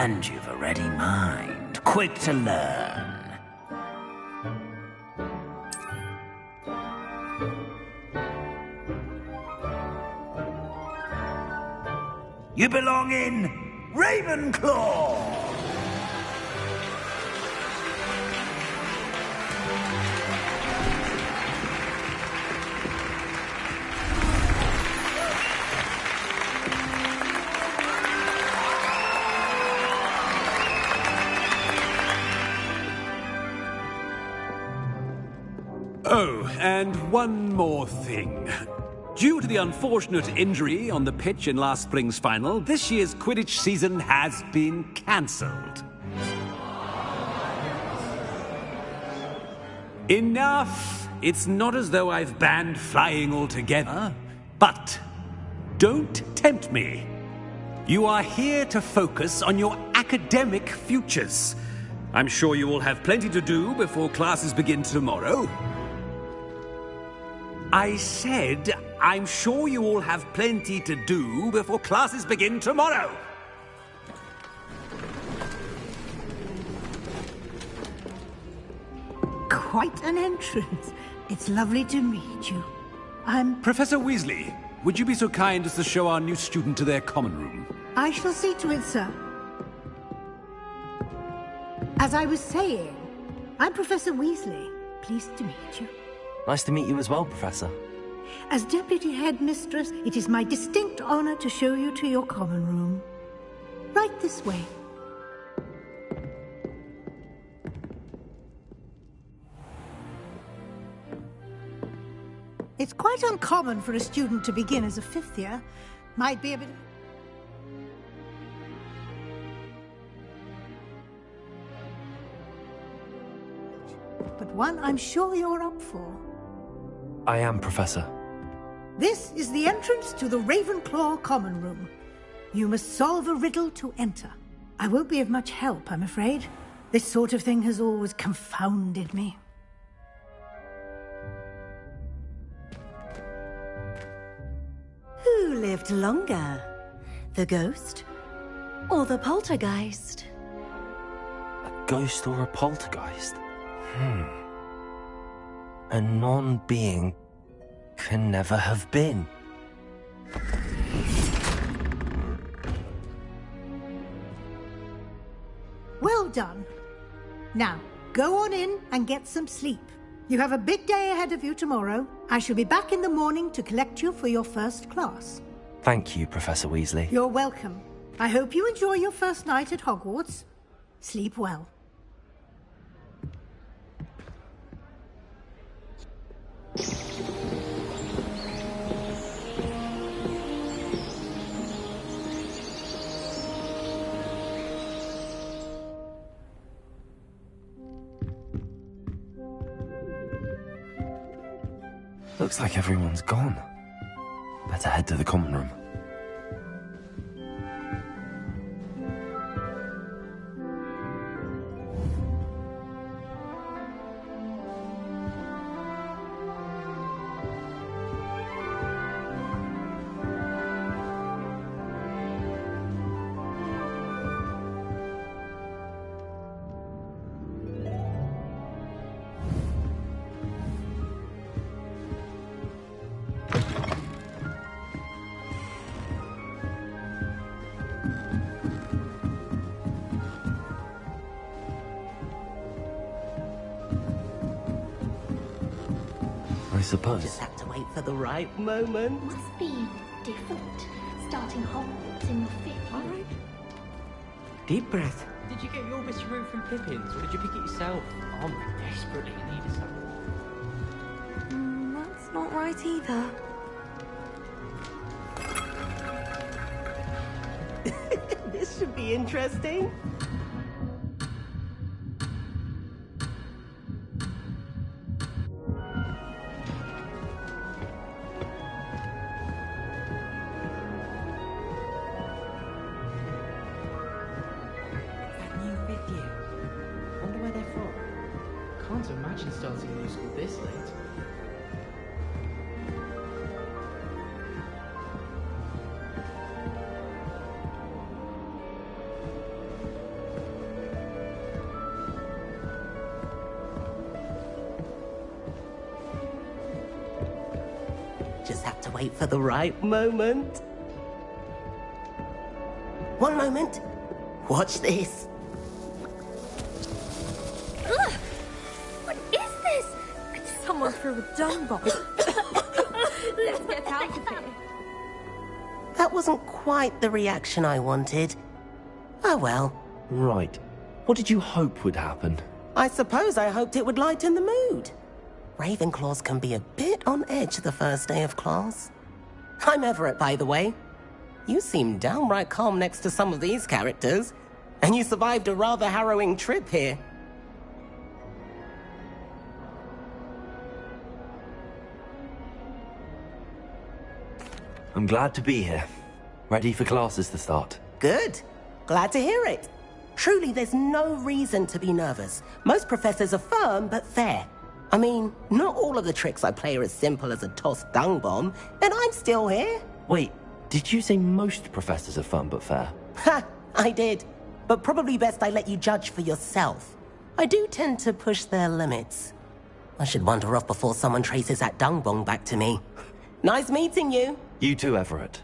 And you've a ready mind, quick to learn. You belong in Ravenclaw! Oh, and one more thing. Due to the unfortunate injury on the pitch in last spring's final, this year's Quidditch season has been cancelled. Enough! It's not as though I've banned flying altogether. But don't tempt me. You are here to focus on your academic futures. I'm sure you will have plenty to do before classes begin tomorrow. I said, I'm sure you all have plenty to do before classes begin tomorrow. Quite an entrance. It's lovely to meet you. I'm... Professor Weasley, would you be so kind as to show our new student to their common room? I shall see to it, sir. As I was saying, I'm Professor Weasley. Pleased to meet you. Nice to meet you as well, Professor. As Deputy Headmistress, it is my distinct honor to show you to your common room. Right this way. It's quite uncommon for a student to begin as a fifth year. Might be a bit... but one I'm sure you're up for. I am, Professor. This is the entrance to the Ravenclaw common room. You must solve a riddle to enter. I won't be of much help, I'm afraid. This sort of thing has always confounded me. Who lived longer? The ghost or the poltergeist? A ghost or a poltergeist? A non-being can never have been. Well done. Now, go on in and get some sleep. You have a big day ahead of you tomorrow. I shall be back in the morning to collect you for your first class. Thank you, Professor Weasley. You're welcome. I hope you enjoy your first night at Hogwarts. Sleep well. Looks like everyone's gone. Better head to the common room. I suppose. Just have to wait for the right moment. Must be different, starting Hogwarts in your fifth. All right. Deep breath. Did you get your wish removed from Pippin's, or did you pick it yourself? I'm desperately in need of something. That's not right either. This should be interesting. Can't imagine starting new school this late. Just have to wait for the right moment. One moment. Watch this. Ugh! What is this? Someone threw a dung bomb. Let's get out of here. That wasn't quite the reaction I wanted. Oh well. Right. What did you hope would happen? I suppose I hoped it would lighten the mood. Ravenclaws can be a bit on edge the first day of class. I'm Everett, by the way. You seem downright calm next to some of these characters, and you survived a rather harrowing trip here. I'm glad to be here. Ready for classes to start. Good. Glad to hear it. Truly, there's no reason to be nervous. Most professors are firm but fair. I mean, not all of the tricks I play are as simple as a tossed dung bomb, and I'm still here. Wait, did you say most professors are fun but fair? Ha! I did. But probably best I let you judge for yourself. I do tend to push their limits. I should wander off before someone traces that dung bomb back to me. Nice meeting you. You too, Everett.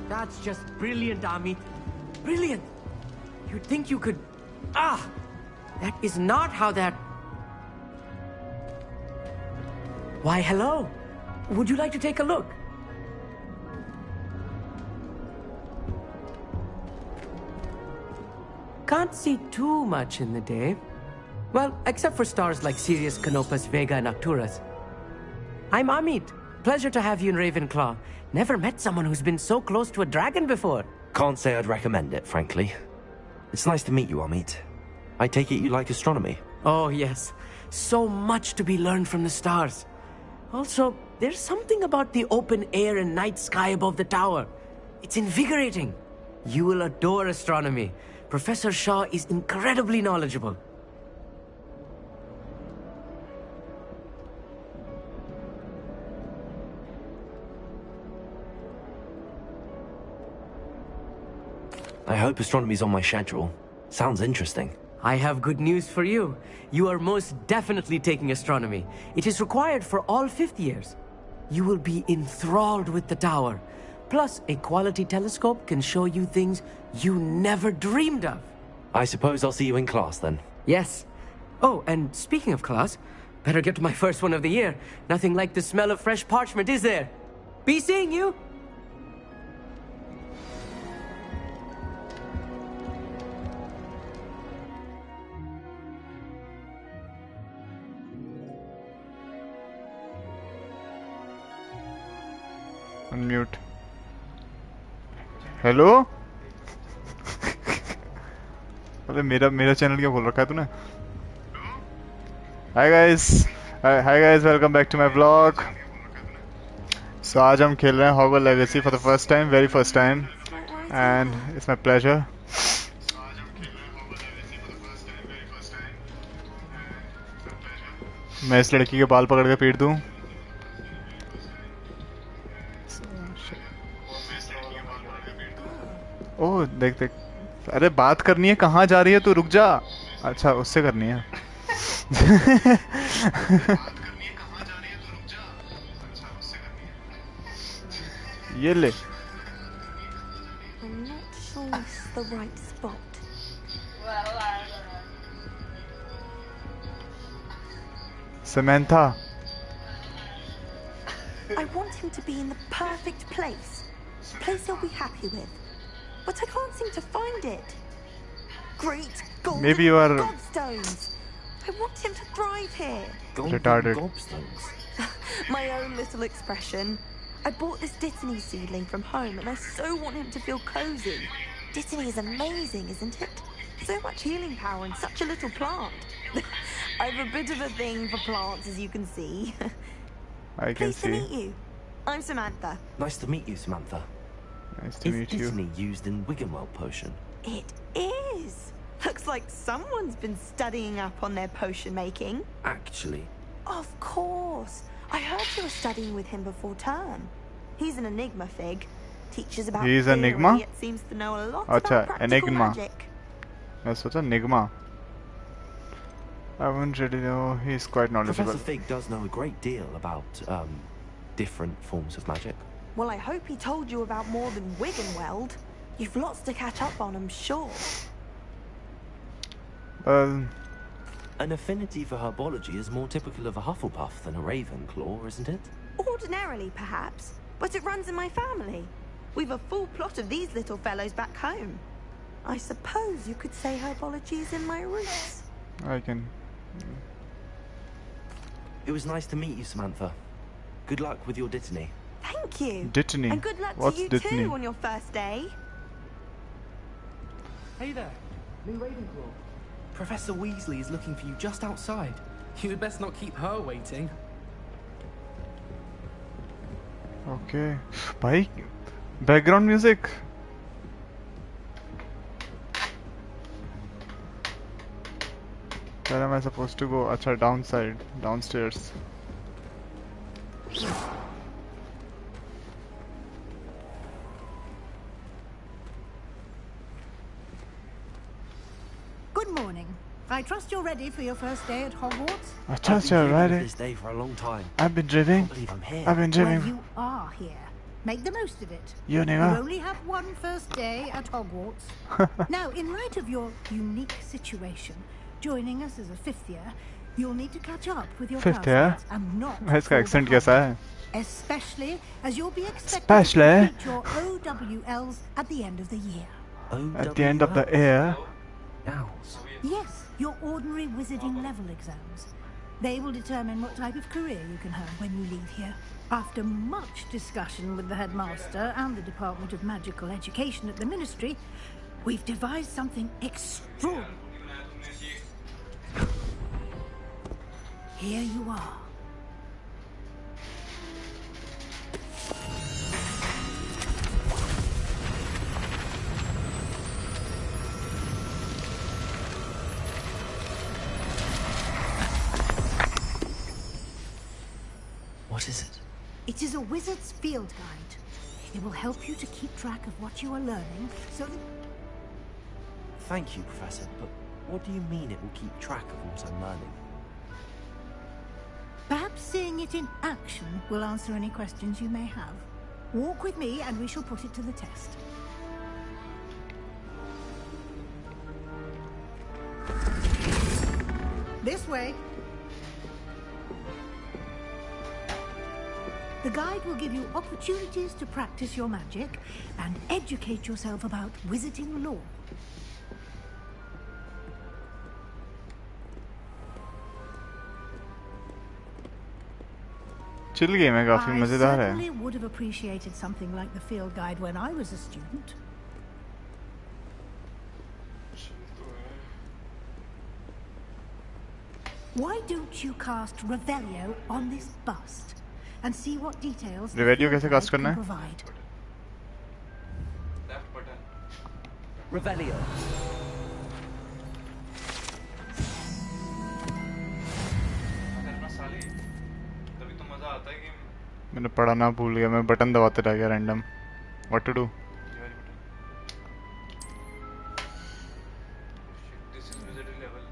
That's just brilliant, Amit. Brilliant! You'd think you could... Ah! That is not how that... Why, hello. Would you like to take a look? Can't see too much in the day. Well, except for stars like Sirius, Canopus, Vega, and Arcturus. I'm Amit. Pleasure to have you in Ravenclaw. Never met someone who's been so close to a dragon before. Can't say I'd recommend it, frankly. It's nice to meet you, Amit. I take it you like astronomy? Oh, yes. So much to be learned from the stars. Also, there's something about the open air and night sky above the tower. It's invigorating. You will adore astronomy. Professor Shaw is incredibly knowledgeable. I hope astronomy's on my schedule. Sounds interesting. I have good news for you. You are most definitely taking astronomy. It is required for all fifth years. You will be enthralled with the tower. Plus, a quality telescope can show you things you never dreamed of. I suppose I'll see you in class then. Yes. Oh, and speaking of class, better get to my first one of the year. Nothing like the smell of fresh parchment, is there? Be seeing you! Unmute. Hello अरे मेरा channel क्या खोल रखा है तूने? Hi guys, welcome back to my vlog. So आज हम खेल रहे हैं Hogwarts Legacy for the first time, very first time, and it's my pleasure. मैं इस लड़की के बाल पकड़ के पीट दूं. ओह देख अरे बात करनी है, कहाँ जा रही है तू? रुक जा. अच्छा उससे करनी है. ये ले. I'm not sure it's the right spot. Samantha. I want him to be in the perfect place. A place he'll be happy with. But I can't seem to find it. Great golden Maybe you are gobstones. I want him to thrive here. Retarded. Gobstones. My own little expression. I bought this Dittany seedling from home and I so want him to feel cozy. Dittany is amazing, isn't it? So much healing power in such a little plant. I have a bit of a thing for plants, as you can see. I can Pleased see. to meet you. I'm Samantha. Nice to meet you, Samantha. Nice to meet you. Is Disney used in Wiggenweld potion? It is. Looks like someone's been studying up on their potion making. Actually. Of course. I heard you were studying with him before term. He's an enigma fig. Teaches about He's theory, enigma? yet seems to know a lot अच्छा, about practical enigma. magic. मैं सोचा enigma. I wouldn't really know. He's quite knowledgeable. Professor Fig does know a great deal about different forms of magic. Well, I hope he told you about more than Wiggenweld. You've lots to catch up on, I'm sure. Well, An affinity for herbology is more typical of a Hufflepuff than a Ravenclaw, isn't it? Ordinarily, perhaps, but it runs in my family. We've a full plot of these little fellows back home. I suppose you could say herbology is in my roots. I can. It was nice to meet you, Samantha. Good luck with your dittany. Thank you. Dittany. And good luck What's to you dittany? too on your first day. Hey there, new Ravenclaw. Professor Weasley is looking for you just outside. You'd best not keep her waiting. Okay. Bhai, background music. Where am I supposed to go? Acha, downstairs. Good morning. I trust you're ready for your first day at Hogwarts? I trust you're ready. This day for a long time. I've been dreaming. I believe I'm here. I've been Well, dreaming. you are here. Make the most of it. You You never. only have one first day at Hogwarts. Now, in light of your unique situation, joining us as a fifth year, you'll need to catch up with your Fifth year? classmates and not इसका fall accent behind. कैसा है? Especially as you'll be expected Especially? to complete your OWLs at the end of the year. At the end of the year. Owls. Yes, your ordinary wizarding level exams. They will determine what type of career you can have when you leave here. After much discussion with the headmaster and the Department of Magical Education at the Ministry, we've devised something extraordinary. Here you are. What is it? It is a wizard's field guide. It will help you to keep track of what you are learning so that... Thank you, Professor, but what do you mean it will keep track of what I'm learning? Perhaps seeing it in action will answer any questions you may have. Walk with me and we shall put it to the test. This way. The guide will give you opportunities to practice your magic and educate yourself about wizarding lore. Chill game है काफी I मजेदार है. certainly would have appreciated something like the field guide when I was a student. Why don't you cast Revelio on this bust and see what details the Revelio field कैसे guide cast can करना है? provide? Revelio. मैंने पढ़ना भूल गया. मैं button दबाते रह गया random. What to do? This is wizardry level.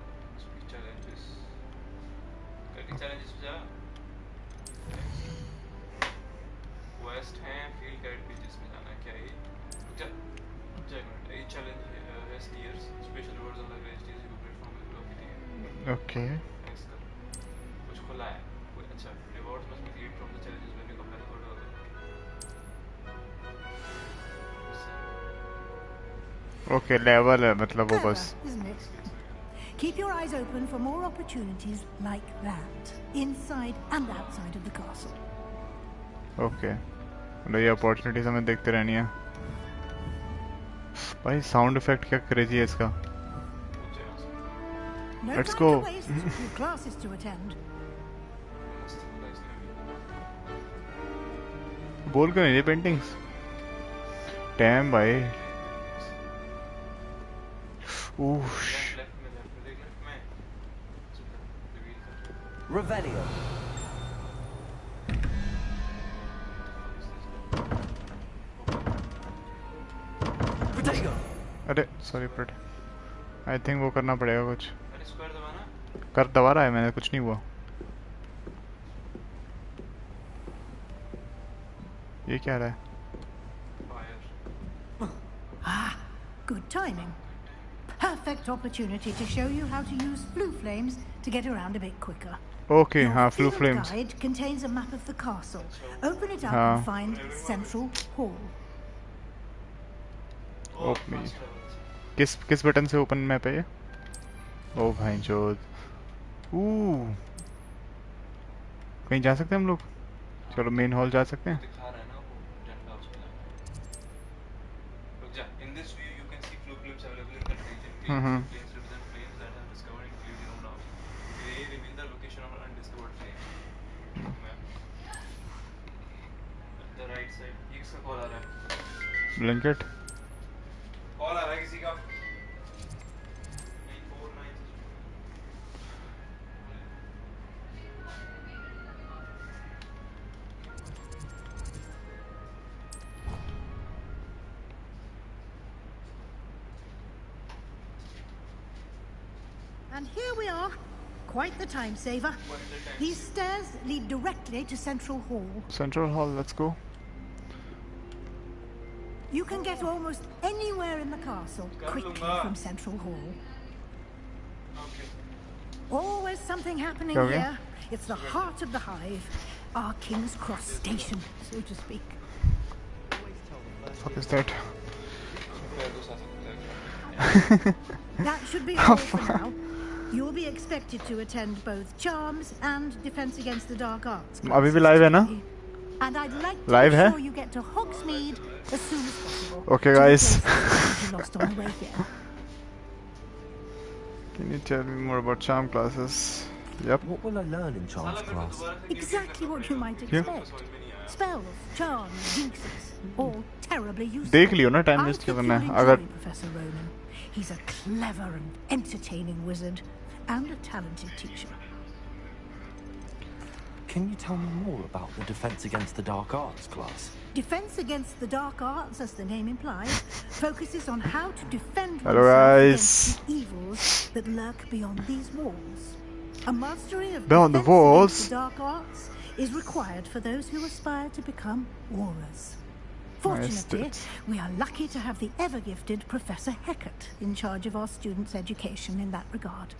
Speech challenges. Cutting challenges पे जा. West है field guide pages में जाना क्या है? जा एक minute. Each challenge has tiers. Special rewards on the range tiers you platform में block किए. Okay. Next कर. कुछ खुला है. कोई अच्छा rewards must be cleared from the challenges when you complete the order. Okay, level है मतलब वो बस. Clever, isn't it? Keep your eyes open for more opportunities like that, inside and outside of the castle. Okay. मतलब ये opportunities हमें देखते रहनी है. भाई sound effect क्या crazy है इसका. No Let's time go. to waste. You've classes to attend. बोल क्यों नहीं रही paintings? Damn भाई. Oosh. Revelio. अरे सॉरी प्रेड आई थिंक वो करना पड़ेगा कुछ अरे स्क्वायर दबाना कर दबा रहा है मैंने कुछ नहीं हुआ ये क्या रहा है Ah, good timing. Perfect opportunity to show you how to use flue flames to get around a bit quicker. Okay हाँ flu Field flames guide contains a map of the castle. Open it up हाँ. and find Central Hall. Open किस button से open map है ये ओ भाई जोद कहीं जा सकते हैं हम लोग चलो मेन हॉल जा सकते हैं दिखा रहा है ना वो डंडा उसके रुक जा in this view you can see flu clips available in the region flames represent flames that have discovered included on now they remain the location of undiscovered flames the right side ये किसका call आ रहा है blanket call आ रहा है किसी का 949 And here we are. Quite the time saver. These stairs lead directly to Central Hall. Central Hall, let's go. You can get almost anywhere in the castle quickly from Central Hall. Always something happening here. It's the heart of the hive. Our King's Cross station, so to speak. What is that? That should be all for now. You'll be expected to attend both Charms and Defense Against the Dark Arts. अभी भी live है ना? And I'd like to Live है? make sure you get to Hogsmeade as soon as possible. Okay, guys. Lost on the way here. Can you tell me more about charm classes? Yep. What will I learn in charms class? Exactly what you might expect. Spells, charms, jinxes, all terribly useful. देख लियो ना time I waste क्यों करना है particularly अगर enjoy Professor Ronan. He's a clever and entertaining wizard and a talented teacher. Can you tell me more about the Defense Against the Dark Arts class? Defense Against the Dark Arts, as the name implies, focuses on how to defend Hello, oneself guys. against the evils that lurk beyond these walls. A mastery of Beyond the Defense walls? Against the Dark Arts is required for those who aspire to become aurors. Fortunately, we are lucky to have the ever-gifted Professor Heckert in charge of our students' education in that regard.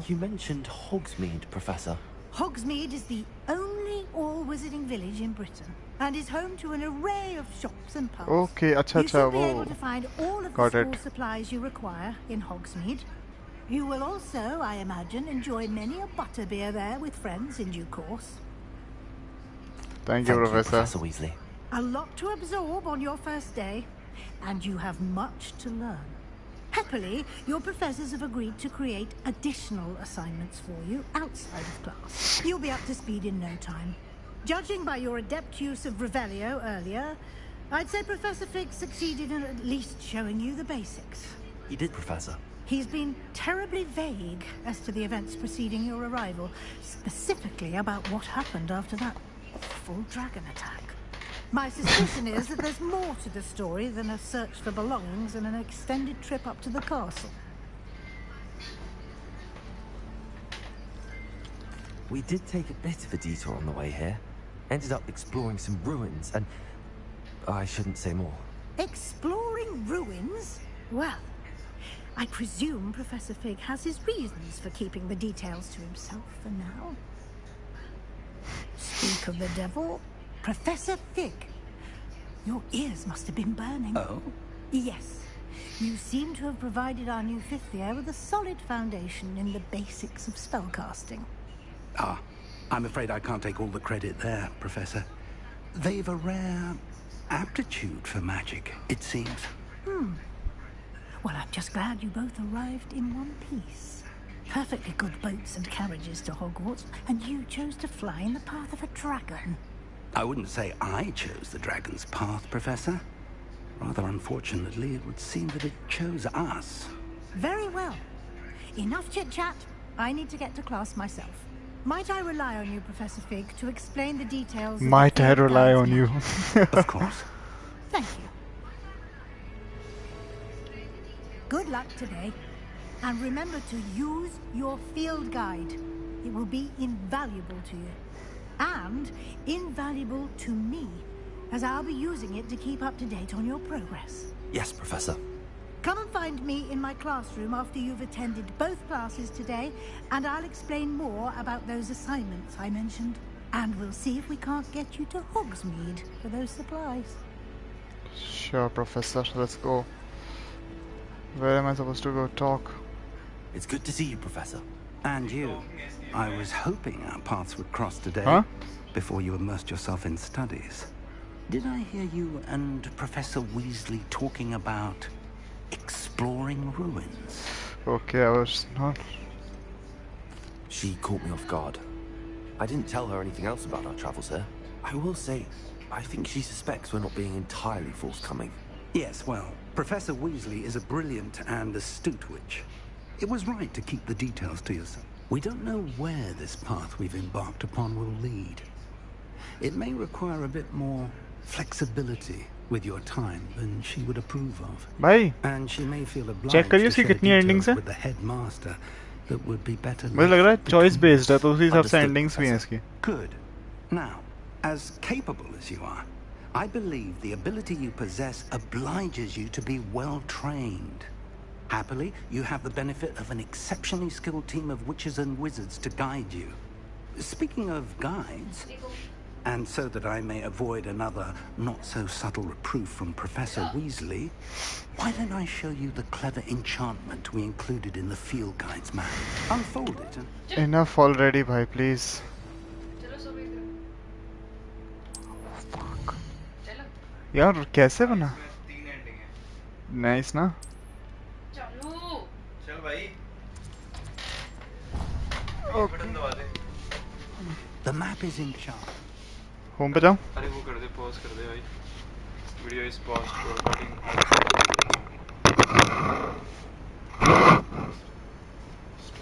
You mentioned Hogsmeade, Professor. Hogsmeade is the only all-wizarding village in Britain and is home to an array of shops and pubs. Okay, अच्छा You should be वो able to find all of got the school it. supplies you require in Hogsmeade. You will also, I imagine, enjoy many a butterbeer there with friends in due course. Thank you, Professor. Weasley. A lot to absorb on your first day, and you have much to learn. Happily, your professors have agreed to create additional assignments for you outside of class. You'll be up to speed in no time. Judging by your adept use of Revelio earlier, I'd say Professor Fig succeeded in at least showing you the basics. He did, Professor. He's been terribly vague as to the events preceding your arrival, specifically about what happened after that awful dragon attack. My suspicion is that there's more to the story than a search for belongings and an extended trip up to the castle. We did take a bit of a detour on the way here. Ended up exploring some ruins and... I shouldn't say more. Exploring ruins? Well, I presume Professor Fig has his reasons for keeping the details to himself for now. Speak of the devil, Professor Fig. Your ears must have been burning. Oh? Yes. You seem to have provided our new fifth year with a solid foundation in the basics of spellcasting. Ah, I'm afraid I can't take all the credit there, Professor. They've a rare aptitude for magic, it seems. Well, I'm just glad you both arrived in one piece. Perfectly good boats and carriages to Hogwarts, and you chose to fly in the path of a dragon. I wouldn't say I chose the dragon's path, Professor. Rather unfortunately, it would seem that it chose us. Very well. Enough chit-chat. I need to get to class myself. Might I rely on you, Professor Fig, to explain the details of Might the I field rely guide's on you? map? Of course. Thank you. Good luck today. And remember to use your field guide. It will be invaluable to you. And invaluable to me, as I'll be using it to keep up to date on your progress. Yes, Professor. Come and find me in my classroom after you've attended both classes today, and I'll explain more about those assignments I mentioned. And we'll see if we can't get you to Hogsmeade for those supplies. Sure, Professor. Let's go. Where am I supposed to go talk? It's good to see you, Professor. And you. I was hoping our paths would cross today. Huh? Before you immersed yourself in studies. Did I hear you and Professor Weasley talking about exploring ruins? Okay, I was not. She caught me off guard. I didn't tell her anything else about our travels here. I will say, I think she suspects we're not being entirely forthcoming. Yes, well, Professor Weasley is a brilliant and astute witch. It was right to keep the details to yourself. We don't know where this path we've embarked upon will lead. It may require a bit more flexibility with your time than she would approve of. भाई And she may feel obliged check करिए to उसकी share कितनी endings details हैं. with the headmaster that would be better. मुझे लग रहा है choice based है तो उसी हिसाब से Understood, endings भी हैं इसकी. Good. Now, as capable as you are, I believe the ability you possess obliges you to be well trained. Happily, you have the benefit of an exceptionally skilled team of witches and wizards to guide you. Speaking of guides, and so that I may avoid another not-so-subtle reproof from Professor Weasley, why don't I show you the clever enchantment we included in the field guide's map? Unfold it and... Enough already, bhai, please. Fuck. यार कैसे बना? Nice ना? चल भाई. The map is in charge. Home पे जाओ. अरे वो कर दे, पॉज कर दे भाई. Video is pause, recording.